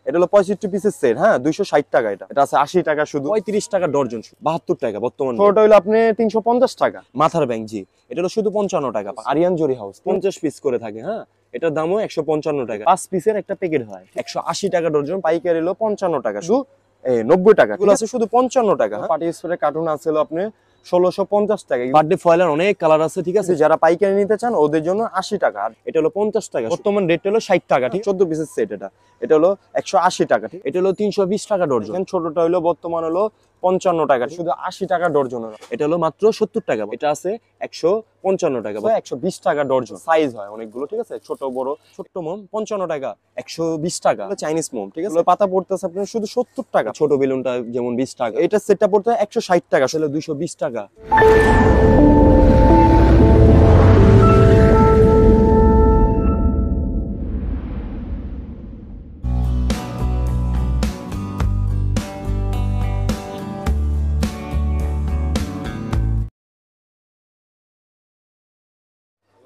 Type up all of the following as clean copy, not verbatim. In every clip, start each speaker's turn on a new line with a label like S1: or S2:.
S1: এটা হলো 65 পিসের সেট, হ্যাঁ 260 টাকা। এটা আছে 80 টাকা শুধু, 35 টাকা ডর্জন, 72 টাকা বর্তমান। ছোটটা হলো আপনি 350 টাকা। মাথার ব্যাংক জি, এটা হলো শুধু 55 টাকা। আরিয়ান জরি হাউস 50 পিস করে থাকে, হ্যাঁ এটার দামও 155 টাকা। 5 পিসের একটা প্যাকেট হয় 180 টাকা ডর্জন, পাইকারি হলো 55 টাকা, শুধু 90 টাকা। এগুলো আছে শুধু 55 টাকা। পার্টি স্প্রে কার্টুন আছে আপনি 1650 টাকা। বার্থডে ফয়েলের অনেক কালার আছে, ঠিক আছে। যারা পাইকারি নিতে চান ওদের জন্য 80 টাকা, আর এটা হলো 50 টাকা। বর্তমান রেট হলো 60 টাকা, ঠিক। 14 পিসের সেট, এটা হলো 180 টাকা, ঠিক। এটা হলো 320 টাকা ডর্জন। ছোটটা হলো বর্তমান হলো 55 টাকা, শুধু 80 টাকা ডর্জন। এটা হলো মাত্র 70 টাকা। এটা আছে 155 টাকা, 120 টাকা ডর্জন। সাইজ হয় অনেকগুলো, ঠিক আছে, ছোট বড়। ছোট্ট মোম 55 টাকা, 120 টাকা। চাইনিজ মোম, ঠিক আছে, পাতা পড়তেছে আপনার শুধু 70 টাকা। ছোট বেলুনটা যেমন 20 টাকা। এটা সেটটা পড়তে 160 টাকা, আসলে 220 টাকা।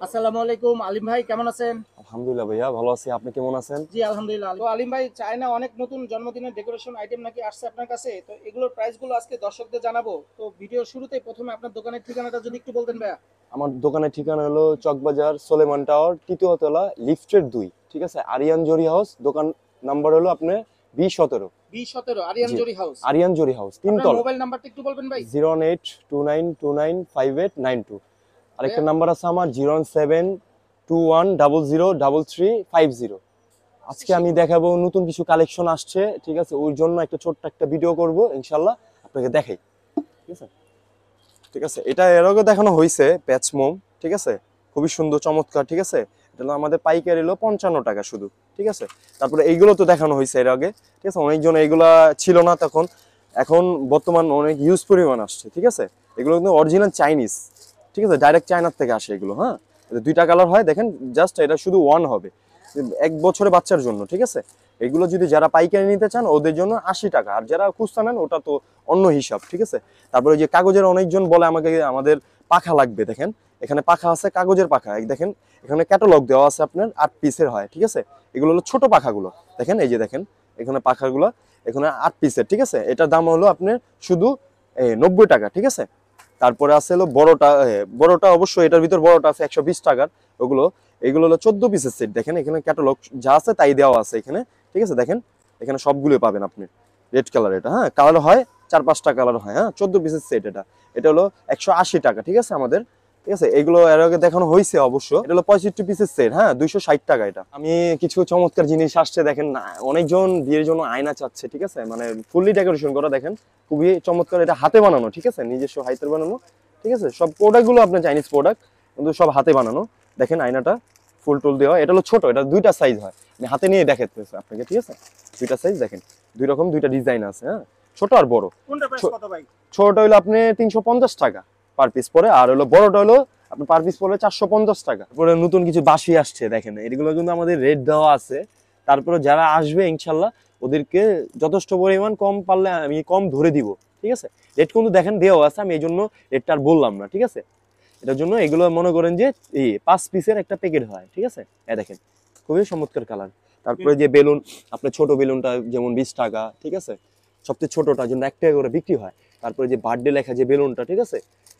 S2: আসসালামু আলাইকুম আলিম ভাই, কেমন আছেন?
S1: আলহামদুলিল্লাহ ভাইয়া, ভালো আছি। আপনি কেমন আছেন?
S2: জি আলহামদুলিল্লাহ। তো আলিম ভাই, চায়না অনেক নতুন জন্মদিনের ডেকোরেশন আইটেম নাকি আসছে আপনার কাছে, তো এগুলোর প্রাইসগুলো আজকে দর্শকদের জানাবো। তো ভিডিওর শুরুতেই প্রথমে আপনার দোকানের ঠিকানাটা যদি একটু বলতেন ভাইয়া।
S1: আমার দোকানের ঠিকানা হলো চকবাজার সোলেমান টাওয়ার, তৃতীয় তলা, লিফটের 2, ঠিক আছে। আরিয়ান জরি হাউস। দোকান নাম্বার হলো আপনার B17
S2: আরিয়ান জরি হাউস।
S1: আরিয়ান জরি হাউস 3 তলা।
S2: মোবাইল নাম্বারটা একটু বলবেন ভাই।
S1: 08292958892। আরেকটা নাম্বার আছে আমার 01721003350। আজকে আমি দেখাবো নতুন কিছু কালেকশন আসছে, ঠিক আছে, ওর জন্য একটা ছোট্ট একটা ভিডিও করব ইনশাআল্লাহ, আপনাকে দেখাই, ঠিক আছে। ঠিক আছে, এটা এর আগে দেখানো হয়েছে প্যাচ মোম, ঠিক আছে, খুবই সুন্দর চমৎকার, ঠিক আছে। এটা হলো আমাদের পাইকারি হলো 55 টাকা শুধু, ঠিক আছে। তারপরে এইগুলো তো দেখানো হয়েছে এর আগে, ঠিক আছে। অনেকজন এইগুলা ছিল না তখন, এখন বর্তমান অনেক ইউজ পরিমাণ আসছে, ঠিক আছে। এগুলো কিন্তু অরিজিনাল চাইনিজ, ঠিক আছে, ডাইরেক্ট চায়নার থেকে আসে এগুলো, হ্যাঁ। দুইটা কালার হয় দেখেন, জাস্ট এটা শুধু ওয়ান হবে 1 বছরের বাচ্চার জন্য, ঠিক আছে। এগুলো যদি যারা পাইকারি নিতে চান ওদের জন্য 80 টাকা, আর যারা খুচরা নেন ওটা তো অন্য হিসাব, ঠিক আছে। তারপরে যে কাগজের, অনেকজন বলে আমাকে আমাদের পাখা লাগবে, দেখেন এখানে পাখা আছে, কাগজের পাখা। দেখেন এখানে ক্যাটালগ দেওয়া আছে, আপনার 8 পিসের হয়, ঠিক আছে। এগুলো হলো ছোট পাখাগুলো, দেখেন এই যে দেখেন এখানে পাখাগুলো, এখানে 8 পিসের, ঠিক আছে। এটার দাম হলো আপনার শুধু 90 টাকা, ঠিক আছে। তারপরে আছে হলো বড়টা অবশ্যই এটার ভিতর বড়টা আছে 120 টাকার। এগুলো হলো 14 পিসের সেট। দেখেন এখানে ক্যাটালগ যা আছে তাই দেওয়া আছে এখানে, ঠিক আছে। দেখেন এখানে সবগুলো পাবেন আপনি। রেড কালার, এটা হ্যাঁ কালার হয় 4-5টা কালার হয়, হ্যাঁ 14 পিসের সেট। এটা হলো 180 টাকা, ঠিক আছে আমাদের, ঠিক আছে। এগুলো এর আগে দেখানো হয়েছে অবশ্য। এটা হলো 65 পিসের সেট, হ্যাঁ 260 টাকা। এটা আমি কিছু চমৎকার জিনিস আসছে, দেখেন অনেকজন বিয়ের জন্য আয়না চাচ্ছে, ঠিক আছে, মানে ফুললি ডেকোরেশন করা, দেখেন খুবই চমৎকার। এটা হাতে বানানো, ঠিক আছে, নিজস্ব হাতের বানানো, ঠিক আছে। সব প্রোডাক্টগুলো আপনার চাইনিজ প্রোডাক্ট, কিন্তু সব হাতে বানানো। দেখেন আয়নাটা ফুল টুল দেওয়া। এটা হলো ছোট, এটা 2টা সাইজ হয়, আমি হাতে নিয়ে দেখাচ্ছি আপনাকে, ঠিক আছে। 2টা সাইজ দেখেন, 2 রকম 2টা ডিজাইন আছে, হ্যাঁ ছোট আর বড়।
S2: কোনটা প্রাইস কত ভাই?
S1: ছোটটা হলো আপনি 350 টাকা পার পিস পরে, আর হলো বড়টা হলো আপনি পার পিস পরে 450 টাকা। তারপরে নতুন কিছু বাঁশি আসছে, দেখেন এগুলো কিন্তু আমাদের রেট দেওয়া আছে। তারপরে যারা আসবে ইনশাল্লাহ ওদেরকে যথেষ্ট পরিমাণ কম পারলে আমি কম ধরে দিব, ঠিক আছে। রেট কিন্তু দেখেন দেওয়া আছে, আমি এই জন্য রেটটা আর বললাম না, ঠিক আছে। এটার জন্য এগুলো মনে করেন যে 5 পিসের একটা প্যাকেট হয়, ঠিক আছে। দেখেন খুবই চমৎকার কালার। তারপরে যে বেলুন, আপনার ছোট বেলুনটা যেমন 20 টাকা, ঠিক আছে, সবচেয়ে ছোটটার জন্য 1 টাকা করে বিক্রি হয়। তারপরে যে বার্থডে লেখা যে বেলুনটা, ঠিক আছে,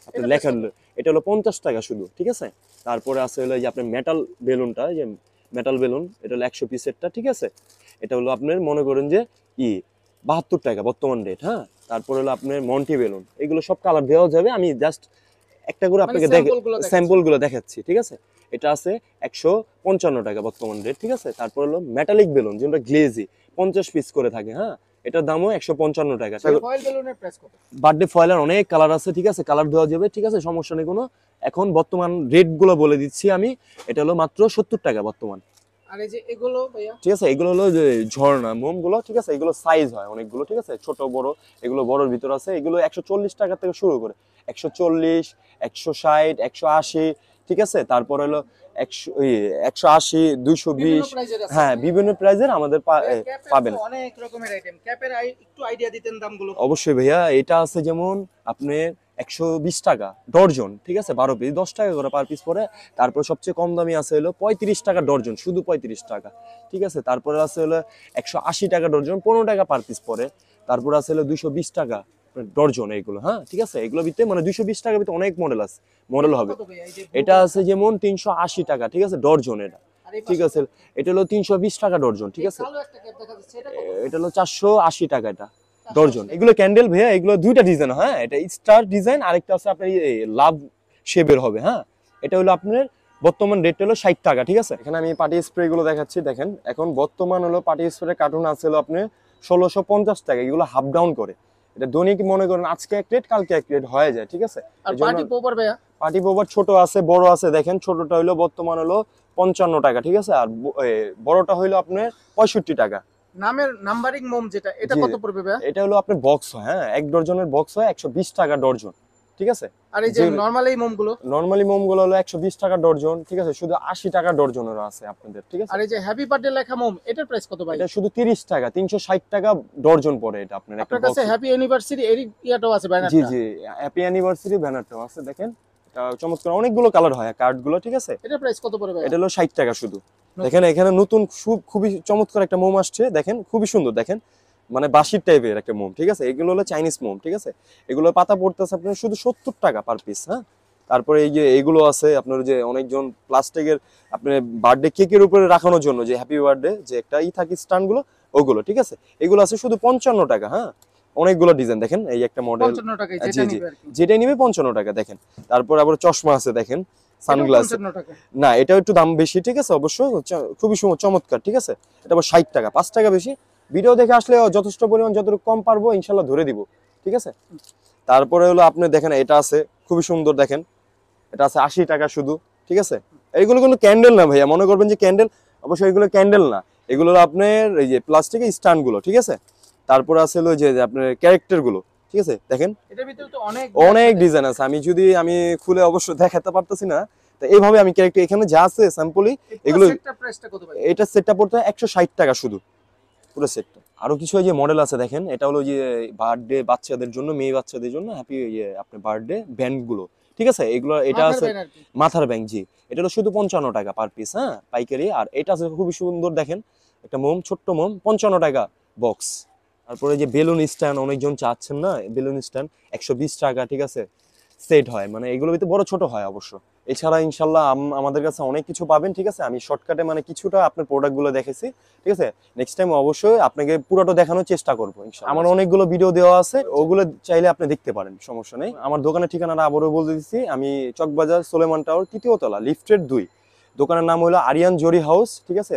S1: আপনার লেখা, এটা হলো 50 টাকা শুধু, ঠিক আছে। তারপরে আছে হলো যে আপনার মেটাল বেলুনটা, যে মেটাল বেলুন, এটা হলো 100 পিসেরটা, ঠিক আছে। এটা হলো আপনার মনে করেন যে 72 টাকা বর্তমান রেট, হ্যাঁ। তারপরে হলো আপনার মন্টি বেলুন, এগুলো সব কালার দেওয়া যাবে, আমি জাস্ট একটা করে আপনাকে স্যাম্পল গুলো দেখাচ্ছি, ঠিক আছে। এটা আছে 155 টাকা বর্তমান রেট, ঠিক আছে। তারপর হলো মেটালিক বেলুন, যেটা গ্লেজি 50 পিস করে থাকে, হ্যাঁ এটার দামও 155 টাকা।
S2: ফয়েল বেলুনের প্রাইস কত?
S1: বার্থডে ফয়েলের অনেক কালার আছে, ঠিক আছে, কালার দেওয়া যাবে, ঠিক আছে, সমস্যা নেই কোনো। এখন বর্তমান রেট গুলো বলে দিচ্ছি আমি। এটা হলো মাত্র 70 টাকা বর্তমান।
S2: আর এই যে এগুলো ভাইয়া,
S1: ঠিক আছে, এগুলো হলো যে ঝর্ণা মোম গুলো, ঠিক আছে। এগুলো সাইজ হয় অনেকগুলো, ঠিক আছে, ছোট বড়। এগুলো বড়র ভিতর আছে, এগুলো 140 টাকা থেকে শুরু করে 140, 160, 180, ঠিক আছে। তারপর হলো 180, 220,
S2: প্রাইজের আছে।
S1: হ্যাঁ বিভিন্ন প্রাইজের আমাদের
S2: ক্যাপের
S1: পাবেন।
S2: তো অনেক রকমের আইটেম, ক্যাপের একটু আইডিয়া দিতেন দামগুলো।
S1: অবশ্যই ভাইয়া, এটা আছে যেমন আপনার 120 টাকা ডর্জন, ঠিক আছে, 12 পিস 10 টাকা করে পার পিস পড়ে। তারপর সবচেয়ে কম দামি আছে হলো 35 টাকা ডর্জন, শুধু 35 টাকা, ঠিক আছে। তারপরে আছে হলো 180 টাকা ডর্জন, 15 টাকা পার পিস পড়ে। তারপর আছে হলো 220 টাকা ডর্জন, এইগুলো, হ্যাঁ ঠিক আছে। এগুলো ভিতরে মানে 220 টাকার ভিতরে অনেক মডেল হবে।
S2: কত ভাইয়া এই যে
S1: এটা আছে যেমন 380 টাকা, ঠিক আছে, ডর্জন এটা,
S2: আর এই
S1: ঠিক আছে। এটা হলো 320 টাকা ডর্জন, ঠিক আছে।
S2: কালো একটা ক্যাপ দেখা যাচ্ছে, এটা কত?
S1: এটা হলো 480 টাকা এটা ডর্জন। এগুলো ক্যান্ডেল ভাইয়া, এগুলো দুইটা ডিজাইন, হ্যাঁ, এটা স্টার ডিজাইন, আরেকটা আছে আপনার লাভ শেপের হবে, হ্যাঁ। এটা হলো আপনার বর্তমান রেট হলো 60 টাকা, ঠিক আছে। এখানে আমি পার্টি স্প্রে গুলো দেখাচ্ছি, দেখেন। এখন বর্তমান হলো পার্টি স্প্রে কার্টুন আছে হলো আপনার 1650 টাকা, এগুলো হাফ ডাউন করে। এটা দৈনিক মনে করেন আজকে এক রেট কালকে এক রেট হয়ে যায়, ঠিক আছে।
S2: আর পার্টি পোপার ভাইয়া?
S1: পার্টি পোপার ছোট আছে বড় আছে, দেখেন। ছোটটা হলো বর্তমান হলো 55 টাকা, ঠিক আছে। আর বড়টা হইলো আপনার 65 টাকা।
S2: নামের নাম্বারিং মোম যেটা, এটা কত পড়বে ভাইয়া?
S1: এটা হলো আপনার বক্স হয়, হ্যাঁ, এক ডজনের বক্স হয় 120 টাকা ডর্জন, ঠিক আছে।
S2: আর এই যে নরমাল এই মোম গুলো?
S1: নরমালি মোম গুলো হলো 120 টাকা ডর্জন, ঠিক আছে। শুধু 80 টাকা ডর্জনেরও আছে আপনাদের, ঠিক আছে।
S2: আর এই যে হ্যাপি বার্থডে লেখা মোম, এটার প্রাইস কত ভাই?
S1: এটা শুধু 30 টাকা, 360 টাকা ডর্জন পড়ে এটা আপনার একটা
S2: আপনার কাছে
S1: box।
S2: হ্যাপি অ্যানিভার্সারি এর ইয়াটাও আছে ব্যানারটা?
S1: জি জি, হ্যাপি অ্যানিভার্সারি ব্যানারটাও আছে, দেখেন। এটা চমৎকার, অনেকগুলো কালার হয় কার্ড গুলো, ঠিক আছে।
S2: এটার প্রাইস কত পড়বে ভাই?
S1: এটা হলো 60 টাকা শুধু। দেখেন এখানে নতুন খুবই চমৎকার একটা মোম আসছে, দেখেন, খুবই সুন্দর, দেখেন, মানে বাঁশির টাইপের একটা মোম, ঠিক আছে। এগুলো হলো চাইনিজ মোম, ঠিক আছে। এগুলো পাতা পড়তেছে আপনার শুধু 70 টাকা পার পিস, হ্যাঁ। তারপরে এই যে এইগুলো আছে আপনার, যে অনেকজন প্লাস্টিকের আপনার বার্থডে কেকের উপরে রাখানোর জন্য যে হ্যাপি বার্থডে যে একটা থাকে স্ট্যান্ড গুলো, ওগুলো, ঠিক আছে। এগুলো আছে শুধু 55 টাকা, হ্যাঁ। অনেকগুলো ডিজাইন, দেখেন, এই একটা মডেল,
S2: 55 টাকায়
S1: জি
S2: যেটা
S1: জি,
S2: নিবে আর কি।
S1: যেটাই নিবে 55 টাকা, দেখেন। তারপর আবার চশমা আছে, দেখেন, সানগ্লাস।
S2: 55 টাকা?
S1: না, এটাও একটু দাম বেশি, ঠিক আছে, অবশ্য খুবই চমৎকার, ঠিক আছে। এটা আবার 60 টাকা, 5 টাকা বেশি। ভিডিও দেখে আসলে যথেষ্ট পরিমাণ যতটুকু কম পারবো ইনশাল্লাহ ধরে দিব, ঠিক আছে। তারপরে হলো আপনি দেখেন, এটা আছে খুবই সুন্দর, দেখেন, এটা আছে 80 টাকা শুধু, ঠিক আছে। এইগুলো কোনো ক্যান্ডেল না ভাইয়া, মনে করবেন যে ক্যান্ডেল, অবশ্যই এগুলো ক্যান্ডেল না। এগুলো আপনার এই যে প্লাস্টিকের স্ট্যান্ড গুলো, ঠিক আছে। তারপরে আছে হলো যে আপনার ক্যারেক্টার গুলো, ঠিক আছে, দেখেন।
S2: এটার ভিতরে তো অনেক
S1: অনেক ডিজাইন আছে, আমি খুলে অবশ্য দেখাতে পারতেছি না। তো এইভাবে আমি ক্যারেক্টার এখানে যা আছে স্যাম্পলই, এগুলো।
S2: সেটটা প্রাইসটা কত ভাই?
S1: এটা সেটটা পড়তে 160 টাকা শুধু, পুরো সেটটা। আরো কিছু এই যে মডেল আছে, দেখেন। এটা হলো যে বার্থডে বাচ্চাদের জন্য, মেয়ে বাচ্চাদের জন্য হ্যাপি আপনার বার্থডে ব্যান্ড গুলো, ঠিক আছে। এগুলো এটা আছে মাথার ব্যাংক, জি। এটা হলো শুধু 55 টাকা পার পিস, হ্যাঁ, পাইকারি। আর এটা আছে খুবই সুন্দর, দেখেন, একটা মোম, ছোট্ট মোম, 55 টাকা বক্স। তারপরে যে বেলুন স্ট্যান্ড, অনেকজন চাচ্ছেন না, বেলুন স্ট্যান্ড 120 টাকা, ঠিক আছে, সেট হয়, মানে এগুলো ভিতরে বড় ছোট হয় অবশ্য। এছাড়া ইনশাল্লাহ আমাদের কাছে অনেক কিছু পাবেন, ঠিক আছে। আমি শর্টকাটে মানে কিছুটা আপনার প্রোডাক্ট গুলো দেখেছি, ঠিক আছে। নেক্সট টাইম অবশ্যই আপনাকে পুরোটা দেখানোর চেষ্টা করবো ইনশাল্লাহ। আমার অনেকগুলো ভিডিও দেওয়া আছে, ওগুলো চাইলে আপনি দেখতে পারেন, সমস্যা নেই। আমার দোকানের ঠিকানাটা আবারও বলে দিচ্ছি, আমি চকবাজার সোলেমান টাওয়ার 3য় তলা, লিফটের 2। দোকানের নাম হলো আরিয়ান জরি হাউস, ঠিক আছে।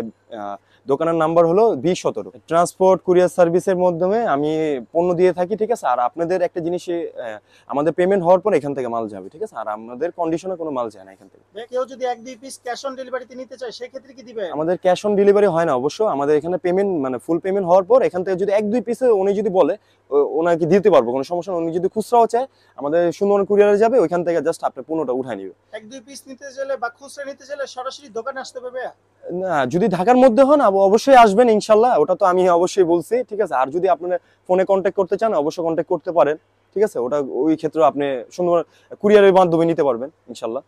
S1: দোকানের নাম্বার হলো 2017। ট্রান্সপোর্ট কুরিয়ার সার্ভিসের মাধ্যমে আমি পণ্য দিয়ে থাকি, ঠিক আছে। আর আপনাদের একটা জিনিস, আমাদের পেমেন্ট হওয়ার পর এখান থেকে মাল যাবে, ঠিক আছে। আর আমাদের কন্ডিশনে কোনো মাল যায় না এখান থেকে।
S2: কেউ যদি 1-2 পিস ক্যাশ অন ডেলিভারিতে নিতে চায় সেক্ষেত্রে কি দিবে?
S1: আমাদের ক্যাশ অন ডেলিভারি হয় না অবশ্য, আমাদের এখানে পেমেন্ট মানে ফুল পেমেন্ট হওয়ার পর এখান থেকে যদি 1-2 পিসে উনি যদি বলে, ওনাকে দিতে পারবো, কোনো সমস্যা নেই। উনি যদি খুচরাও চায়, আমাদের সুন্দরবন কুরিয়ারে যাবে, ওইখান থেকে জাস্ট আপনি পণ্যটা উঠায় নিবে।
S2: 1-2 পিস নিতে চাইলে বা খুচরা নিতে চাইলে সরাসরি দোকানে আসতে হবে ভাইয়া?
S1: না, যদি ঢাকার মধ্যে হন অবশ্যই আসবেন ইনশাল্লাহ, ওটা তো আমি অবশ্যই বলছি, ঠিক আছে। আর যদি আপনারা ফোনে কন্ট্যাক্ট করতে চান, অবশ্যই কন্ট্যাক্ট করতে পারেন, ঠিক আছে। ওটা ওই ক্ষেত্রে আপনি সুন্দর কুরিয়ারের মাধ্যমে নিতে পারবেন ইনশাল্লাহ।